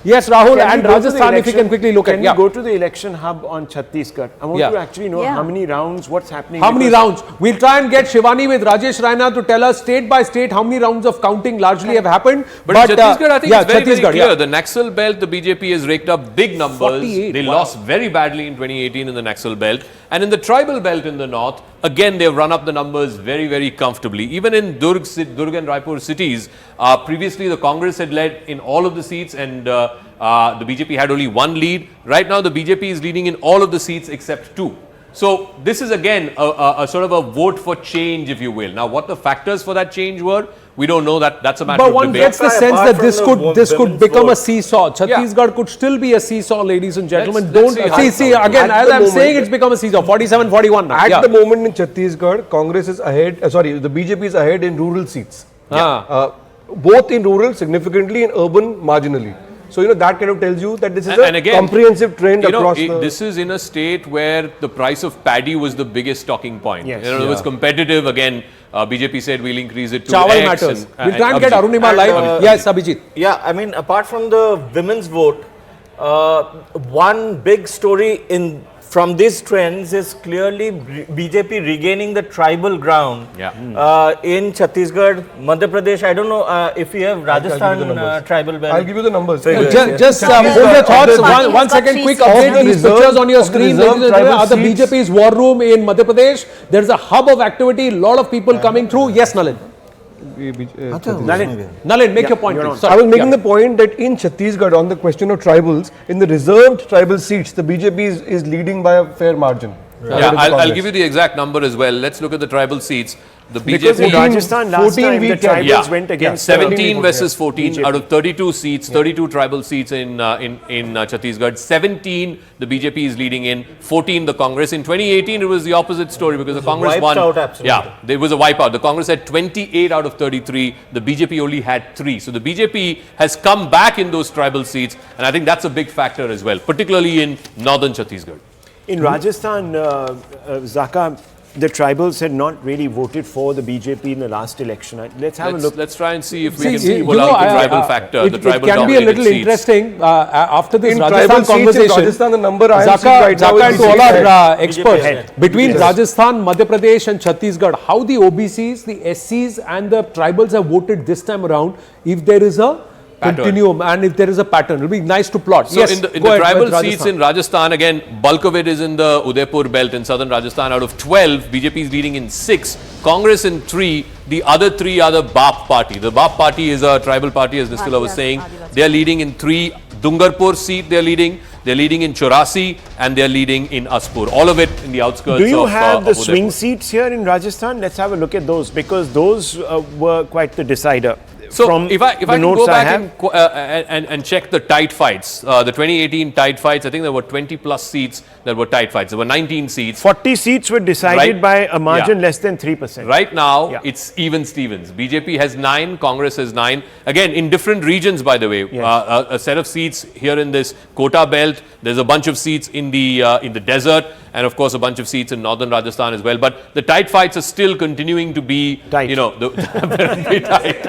Yes, Rahul, and Rajasthan, if you can quickly look at. Can you go to the election hub on Chhattisgarh? I want to actually know how many rounds, what's happening. How many rounds? We'll try and get Shivani with Rajesh Raina to tell us state by state how many rounds of counting largely have happened. But Chhattisgarh, I think it's very clear. The Naxal belt, the BJP has raked up big numbers. 48, they lost very badly in 2018 in the Naxal belt. And in the tribal belt in the north, again, they've run up the numbers very, very comfortably. Even in Durg and Raipur cities, previously the Congress had led in all of the seats and the BJP had only one lead. Right now, the BJP is leading in all of the seats except 2. So this is again a sort of a vote for change, if you will. Now, what the factors for that change were, we don't know. That's a matter of debate. But one gets the sense that this could become a seesaw. Chhattisgarh could still be a seesaw, ladies and gentlemen. Let's see again, as I'm saying, it's become a seesaw. 47-41 now. At the moment in Chhattisgarh, Congress is ahead. The BJP is ahead in rural seats. Both in rural significantly, in urban marginally. So, that kind of tells you that this is a comprehensive trend across the... This is in a state where the price of paddy was the biggest talking point. Yes. It was competitive. Again, BJP said we'll increase it to Chawal X. Matters. We'll try and get Arunima live. Yes, Abhijit. Yeah, I mean, apart from the women's vote, one big story from these trends is clearly BJP regaining the tribal ground in Chhattisgarh, Madhya Pradesh. I don't know if you have Rajasthan tribal belt. I'll give you the numbers. Just hold your thoughts. One second, quick update. These pictures on your screen, ladies and gentlemen, are the BJP's war room in Madhya Pradesh. There's a hub of activity, a lot of people coming through. Yes, Nalin. Nalin, make your point. I was making the point that in Chhattisgarh, on the question of tribals, in the reserved tribal seats, the BJP is leading by a fair margin. I'll give you the exact number as well. Let's look at the tribal seats. The because BJP in Rajasthan last time the tribals went against 17 versus 14 out of 32 seats, 32 tribal seats in Chhattisgarh. 17 the BJP is leading in, 14 the Congress. In 2018 it was the opposite story because the Congress won. There was a wipeout. The Congress had 28 out of 33. The BJP only had 3. So the BJP has come back in those tribal seats, and I think that's a big factor as well, particularly in northern Chhattisgarh. In Rajasthan, Zaka, the tribals had not really voted for the BJP in the last election. Let's have a look. Let's try and see if we can pull out the tribal factor, the tribal It can be a little interesting after this Rajasthan conversation. Rajasthan, the number Zaka and to all our experts, between Rajasthan, Madhya Pradesh and Chhattisgarh, how the OBCs, the SCs and the tribals have voted this time around, if there is a continuum and if there is a pattern, it will be nice to plot. So in the tribal seats in Rajasthan, again, bulk of it is in the Udaipur belt in southern Rajasthan. Out of 12, BJP is leading in 6, Congress in 3, the other 3 are the BAP party. The BAP party is a tribal party, as Nistula was saying. They are leading in 3, Dungarpur seat they are leading in Chorasi, and they are leading in Aspur. All of it in the outskirts of Do you have the Udaipur. swing seats here in Rajasthan? Let's have a look at those, because those were quite the decider. So if I can go back and check the tight fights, the 2018 tight fights, I think there were 20 plus seats that were tight fights. There were 19 seats. 40 seats were decided by a margin less than 3%. Right now, it's even Stevens. BJP has 9, Congress has 9. Again, in different regions, by the way, a set of seats here in this Kota belt. There's a bunch of seats in the desert, and of course a bunch of seats in northern Rajasthan as well. But the tight fights are still continuing to be, tight. very tight.